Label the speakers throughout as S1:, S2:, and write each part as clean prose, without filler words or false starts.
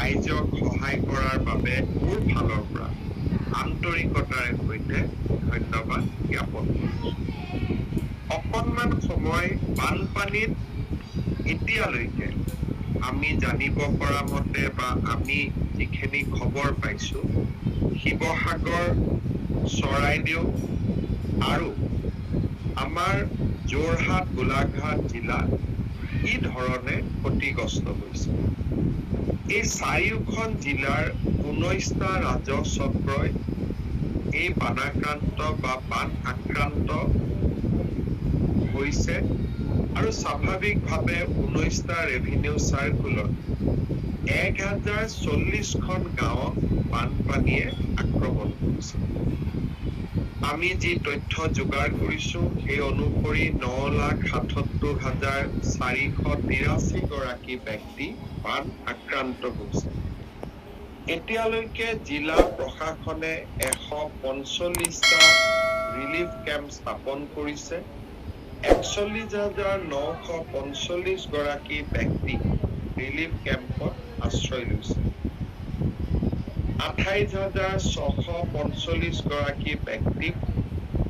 S1: ৰাইজক সহায় কৰাৰ বাবে মোৰ ফালৰ পৰা আন্তৰিকতাৰে সৈতে ধন্যবাদ জ্ঞাপন কৰিছোঁ। অকণমান সময় বানপানীত এতিয়ালৈকে আমি জানিব পৰা মতে বা আমি যিখিনি খবৰ পাইছোঁ, শিৱসাগৰ, চৰাইদেউ আৰু আমাৰ যোৰহাট, গোলাঘাট জিলা কি ধৰণে ক্ষতিগ্ৰস্ত হৈছে। এই চাৰিওখন জিলাৰ 19টা ৰাজহ চক্ৰই এই বানাক্ৰান্ত বা বান আক্ৰান্ত হৈছে আৰু স্বাভাৱিকভাৱে 19টা ৰেভিনিউ চাৰ্কুলত 1040খন গাঁৱক বানপানীয়ে আক্ৰমণ কৰিছে। আমি যি তথ্য যোগাৰ কৰিছোঁ সেই অনুসৰি 9,77,483 গৰাকী ব্যক্তি বান আক্ৰান্ত হৈছে। এতিয়ালৈকে জিলা প্ৰশাসনে 145টা ৰিলিফ কেম্প স্থাপন কৰিছে। 41,945 গৰাকী ব্যক্তি ৰিলিফ কেম্পত আশ্ৰয় লৈছে। 28,645 গৰাকী ব্যক্তিক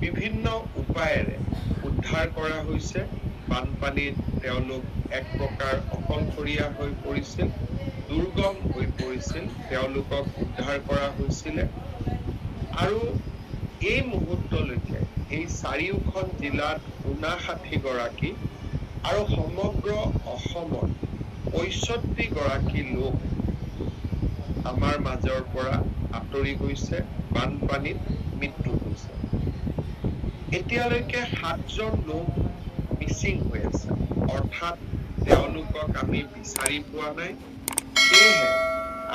S1: বিভিন্ন উপায়েৰে উদ্ধাৰ কৰা হৈছে। বানপানীত তেওঁলোক এক প্ৰকাৰ অকলশৰীয়া হৈ পৰিছিল, দুৰ্গম হৈ পৰিছিল, তেওঁলোকক উদ্ধাৰ কৰা হৈছিলে। আৰু এই মুহূৰ্তলৈকে এই চাৰিওখন জিলাত 59 গৰাকী আৰু সমগ্ৰ অসমত 65 গৰাকী লোক আমাৰ মাজৰ পৰা আঁতৰি গৈছে, বানপানীত মৃত্যু হৈছে। এতিয়ালৈকে 7জন লোক মিচিং হৈ আছে, অৰ্থাৎ তেওঁলোকক আমি বিচাৰি পোৱা নাই। সেয়েহে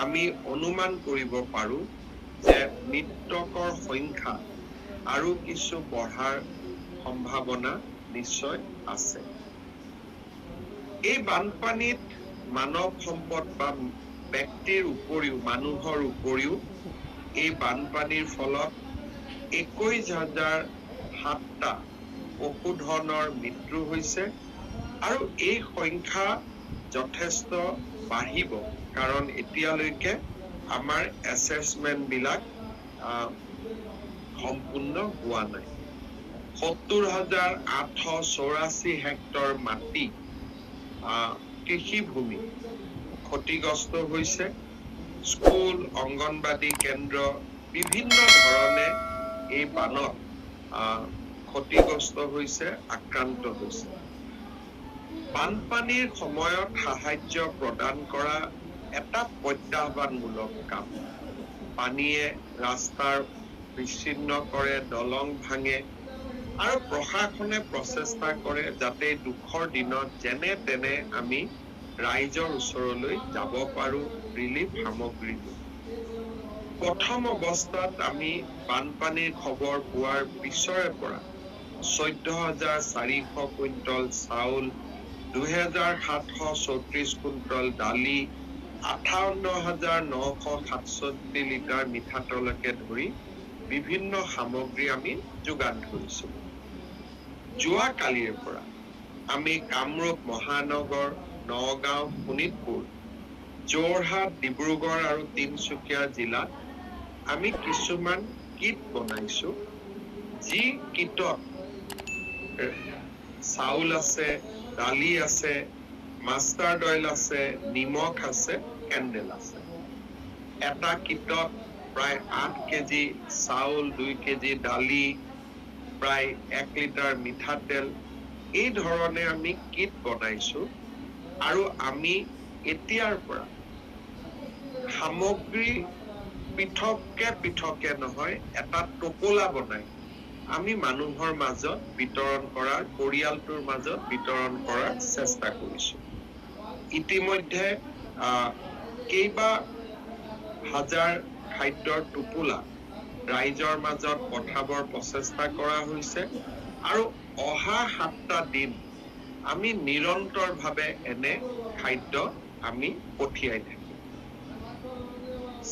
S1: আমি অনুমান কৰিব পাৰো যে মৃতকৰ সংখ্যা আৰু কিছু বঢ়াৰ সম্ভাৱনা নিশ্চয় আছে। এই বানপানীত মানৱ সম্পদ বা ব্যক্তিৰ উপৰিও, মানুহৰ উপৰিও এই বানপানীৰ ফলত 21,007টা পশুধনৰ মৃত্যু হৈছে আৰু এই সংখ্যা যথেষ্ট বাঢ়িব, কাৰণ এতিয়ালৈকে আমাৰ এছেছমেণ্ট বিলাক সম্পূৰ্ণ হোৱা নাই। 70,884 হেক্টৰ মাটি কৃষিভূমি ক্ষতিগ্ৰস্ত হৈছে। স্কুল, অংগনবাদী কেন্দ্ৰ বিভিন্ন ধৰণে এই বানত ক্ষতিগ্ৰস্ত হৈছে, আক্ৰান্ত হৈছে। বানপানীৰ সময়ত সাহায্য প্ৰদান কৰা এটা প্ৰত্যাহ্বানমূলক কাম। পানীয়ে ৰাস্তাৰ বিচ্ছিন্ন কৰে, দলং ভাঙে আৰু প্ৰশাসনে প্ৰচেষ্টা কৰে যাতে দুখৰ দিনত যেনে তেনে আমি ৰাইজৰ ওচৰলৈ যাব পাৰো ৰিলিফ সামগ্ৰী। প্ৰথম অৱস্থাত আমি বানপানীৰ খবৰ পোৱাৰ পিছৰে পৰা 14,400 কুইণ্টল চাউল, 2,734 কুইণ্টল দালি, 58,967 লিটাৰ মিঠাতেলকে ধৰি বিভিন্ন সামগ্ৰী আমি যোগান ধৰিছো। যোৱা কালিৰ পৰা আমি কামৰূপ মহানগৰ, নগাঁও, শোণিতপুৰ, যোৰহাট, ডিব্ৰুগড় আৰু তিনিচুকীয়া জিলাত আমি কিছুমান কিট বনাইছো, যি কিটত চাউল আছে, দালি আছে, মাষ্টাৰ্ড অইল আছে, নিমখ আছে, কেণ্ডেল আছে। এটা কিটত প্ৰায় 8 কেজি চাউল, 2 কেজি দালি, প্ৰায় 1 লিটাৰ মিঠাতেল, এই ধৰণে আমি কিট বনাইছো। আৰু আমি এতিয়াৰ পৰা সামগ্ৰী পৃথকে নহয়, এটা টোপোলা বনাই আমি মানুহৰ মাজত বিতৰণ কৰাৰ, পৰিয়ালটোৰ মাজত বিতৰণ কৰাৰ চেষ্টা কৰিছো। ইতিমধ্যে কেইবা হাজাৰ খাদ্যৰ টোপোলা ৰাইজৰ মাজত পঠাবৰ প্ৰচেষ্টা কৰা হৈছে আৰু অহা 7টা দিন আমি নিৰন্তৰভাৱে এনে খাদ্য আমি পঠিয়াই থাকিম।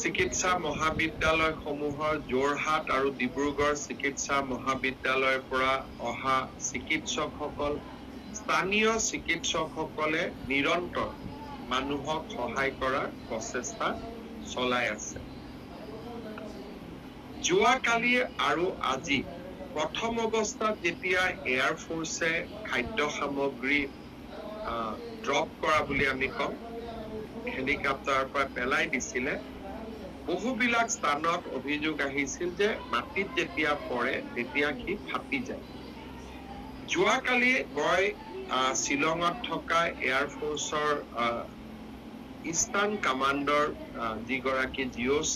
S1: চিকিৎসা মহাবিদ্যালয়সমূহৰ যোৰহাট আৰু ডিব্ৰুগড় চিকিৎসা মহাবিদ্যালয়ৰ পৰা অহা চিকিৎসকসকল, স্থানীয় চিকিৎসকসকলে নিৰন্তৰ মানুহক সহায় কৰাৰ প্ৰচেষ্টা চলাই আছে। যোৱাকালি আৰু আজি প্ৰথম অৱস্থাত যেতিয়া এয়াৰফৰ্চে খাদ্য সামগ্ৰী ড্ৰপ কৰা বুলি আমি কওঁ, হেলিকপ্টাৰৰ পৰা পেলাই দিছিলে, বহুবিলাক স্থানত অভিযোগ আহিছিল যে মাটিত যেতিয়া পৰে তেতিয়া সি ফাটি যায়। যোৱাকালি মই শ্বিলঙত থকা এয়াৰফৰ্চৰ ইষ্টাৰ্ণ কামাণ্ডৰ যিগৰাকী GOC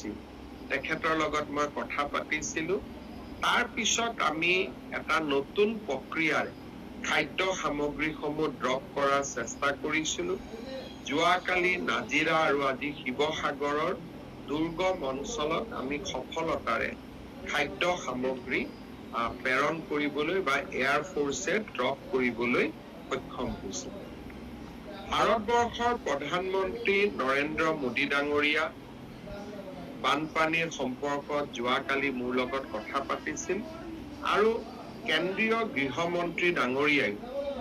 S1: তেখেতৰ লগত মই কথা পাতিছিলো। তাৰ পিছত আমি এটা নতুন প্ৰক্ৰিয়াৰে খাদ্য সামগ্ৰীসমূহ ড্ৰপ কৰাৰ চেষ্টা কৰিছিলো। যোৱাকালি নাজিৰা আৰু আজি শিৱসাগৰৰ দুৰ্গম অঞ্চলত আমি সফলতাৰে খাদ্য সামগ্ৰী প্ৰেৰণ কৰিবলৈ বা এয়াৰফৰ্চে ড্ৰপ কৰিবলৈ সক্ষম হৈছিল। ভাৰতবৰ্ষৰ প্ৰধানমন্ত্ৰী নৰেন্দ্ৰ মোদী ডাঙৰীয়া বানপানীৰ সম্পৰ্কত যোৱাকালি মোৰ লগত কথা পাতিছিল আৰু কেন্দ্ৰীয় গৃহমন্ত্ৰী ডাঙৰীয়াই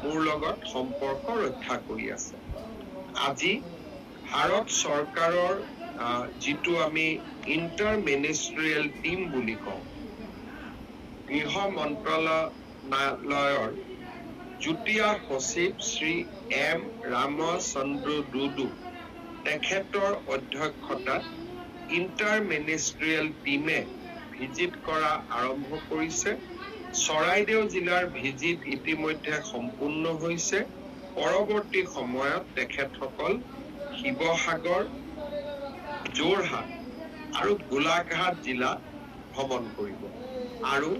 S1: মোৰ লগত সম্পৰ্ক ৰক্ষা কৰি আছে। আজি ভাৰত চৰকাৰৰ যিটো আমি ইণ্টাৰ মিনিষ্ট্ৰিয়েল টিম বুলি কওঁ, গৃহ মন্ত্ৰালয়ৰ যুটীয়া সচিব শ্ৰী M. ৰামচন্দ্ৰ ডুডু তেখেতৰ অধ্যক্ষতাত ইণ্টাৰ মিনিষ্ট্ৰিয়েল টিমে ভিজিট কৰা আৰম্ভ কৰিছে। চৰাইদেউ জিলাৰ ভিজিট ইতিমধ্যে সম্পূৰ্ণ হৈছে। পৰৱৰ্তী সময়ত তেখেতসকল শিৱসাগৰ, যোৰহাট আৰু গোলাঘাট জিলা ভ্ৰমণ কৰিব আৰু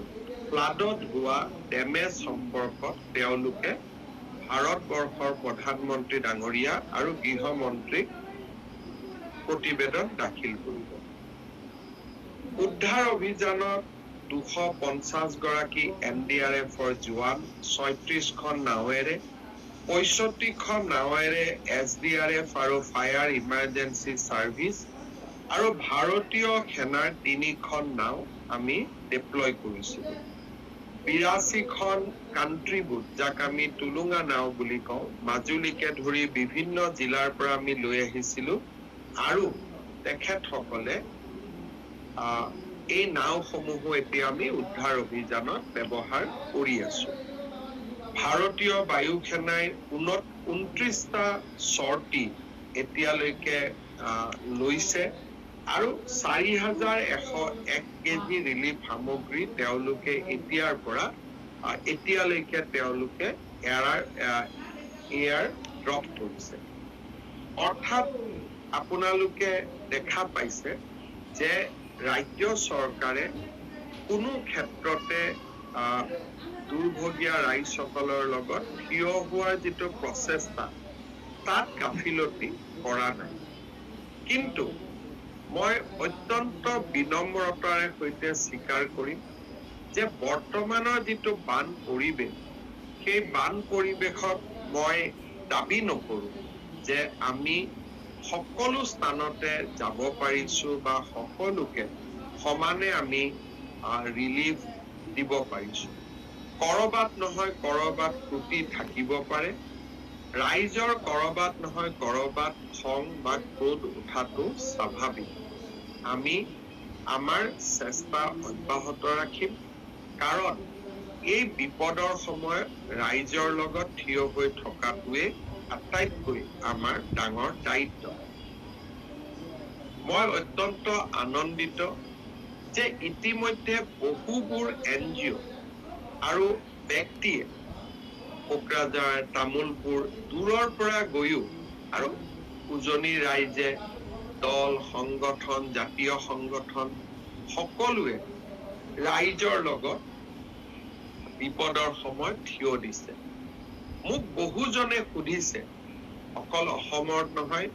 S1: ফ্লাডত হোৱা ডেমেজ সম্পৰ্কত তেওঁলোকে ভাৰতবৰ্ষৰ প্ৰধানমন্ত্ৰী ডাঙৰীয়া আৰু গৃহমন্ত্ৰীক প্ৰতিবেদন দাখিল কৰিব। উদ্ধাৰ অভিযানত 250 গৰাকী NDRFৰ জোৱান, 36খন নাৱেৰে, 65খন নাৱেৰে SDRF আৰু ফায়াৰ ইমাৰ্জেঞ্চি ছাৰ্ভিচ আৰু ভাৰতীয় সেনাৰ 3খন নাও আমি ডিপ্লয় কৰিছিলো। 82খন কাণ্ট্ৰি বুট, যাক আমি টুলুঙা নাও বুলি কওঁ, মাজুলীকে ধৰি বিভিন্ন জিলাৰ পৰা আমি লৈ আহিছিলো আৰু তেখেতসকলে এই নাওসমূহো এতিয়া আমি উদ্ধাৰ অভিযানত ব্যৱহাৰ কৰি আছো। ভাৰতীয় বায়ু সেনাই 29টা চৰ্টি এতিয়ালৈকে লৈছে আৰু 4101 কেজি ৰিলিফ সামগ্ৰী তেওঁলোকে এতিয়ালৈকে তেওঁলোকে এয়াৰ ড্ৰপ কৰিছে। অৰ্থাৎ আপোনালোকে দেখা পাইছে যে ৰাজ্য চৰকাৰে কোনো ক্ষেত্ৰতে দুৰ্ভগীয়া ৰাইজসকলৰ লগত থিয় হোৱাৰ যিটো প্ৰচেষ্টা তাত গাফিলতি কৰা নাই। কিন্তু মই অত্যন্ত বিনম্ৰতাৰে সৈতে স্বীকাৰ কৰিম যে বৰ্তমানৰ যিটো বান পৰিৱেশ, সেই বান পৰিৱেশত মই দাবী নকৰো যে আমি সকলো স্থানতে যাব পাৰিছো বা সকলোকে সমানে আমি ৰিলিফ দিব পাৰিছো। কৰবাত নহয় কৰবাত ত্ৰুটি থাকিব পাৰে। ৰাইজৰ কৰবাত নহয় কৰবাত খং বা ক্ৰোধ উঠাটো স্বাভাৱিক। আমি আমাৰ চেষ্টা অব্যাহত ৰাখিম, কাৰণ এই বিপদৰ সময়ত ৰাইজৰ লগত থিয় হৈ থকাটোৱে আটাইতকৈ আমাৰ ডাঙৰ দায়িত্ব। মই অত্যন্ত আনন্দিত যে ইতিমধ্যে বহুবোৰ NGO আৰু ব্যক্তিয়ে কোকৰাঝাৰ, তামোলপুৰ দূৰৰ পৰা গৈও আৰু উজনি ৰাইজে, দল, সংগঠন, জাতীয় সংগঠন সকলোৱে ৰাইজৰ লগত বিপদৰ সময়ত থিয় দিছে। মোক বহুজনে সুধিছে, অকল অসমৰ নহয়,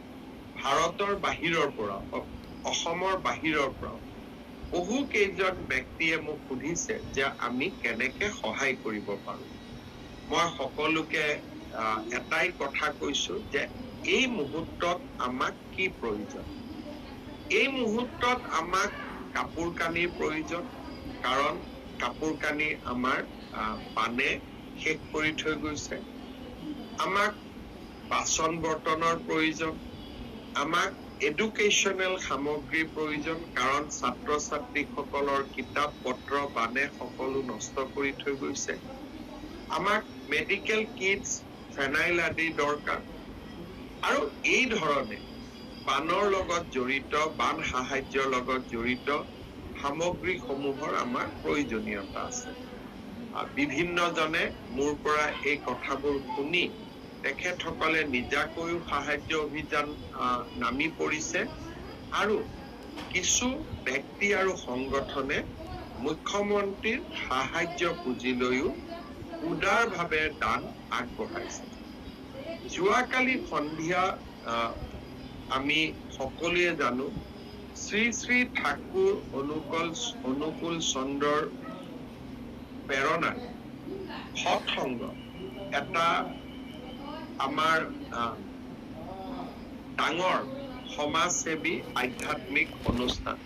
S1: ভাৰতৰ বাহিৰৰ পৰা, অসমৰ বাহিৰৰ পৰা বহু কেইজন ব্যক্তিয়ে মোক সুধিছে যে আমি কেনেকে সহায় কৰিব পাৰো। মই সকলোকে এটাই কথা কৈছো যে এই মুহূৰ্তত আমাক কি প্ৰয়োজন। এই মুহূৰ্তত আমাক কাপোৰ কানিৰ প্ৰয়োজন, কাৰণ কাপোৰ কানি আমাৰ বানে শেষ কৰি থৈ গৈছে। আমাক বাচন বৰ্তনৰ প্ৰয়োজন, আমাক এডুকেশ্যনেল সামগ্ৰীৰ প্ৰয়োজন, কাৰণ ছাত্ৰ ছাত্ৰীসকলৰ কিতাপ পত্ৰ বানে সকলো নষ্ট কৰি থৈ গৈছে। আমাক মেডিকেল কিটছ, ফেনাইল আদি দৰকাৰ। আৰু এই ধৰণে বানৰ লগত জড়িত, বান সাহায্যৰ লগত জড়িত সামগ্ৰীসমূহৰ আমাৰ প্ৰয়োজনীয়তা আছে। বিভিন্নজনে মোৰ পৰা এই কথাবোৰ শুনি তেখেতসকলে নিজাকৈও সাহায্য অভিযান নামি পৰিছে, আৰু কিছু ব্যক্তি আৰু সংগঠনে মুখ্যমন্ত্ৰীৰ সাহায্য পুঁজি লৈও উদাৰভাৱে দান আগবঢ়াইছে। যোৱাকালি সন্ধিয়া আমি সকলোৱে জানো শ্ৰী শ্ৰী ঠাকুৰ অনুকূল চন্দ্ৰৰ প্ৰেৰণাত সৎসংগ এটা আমাৰ ডাঙৰ সমাজসেৱী আধ্যাত্মিক অনুষ্ঠান।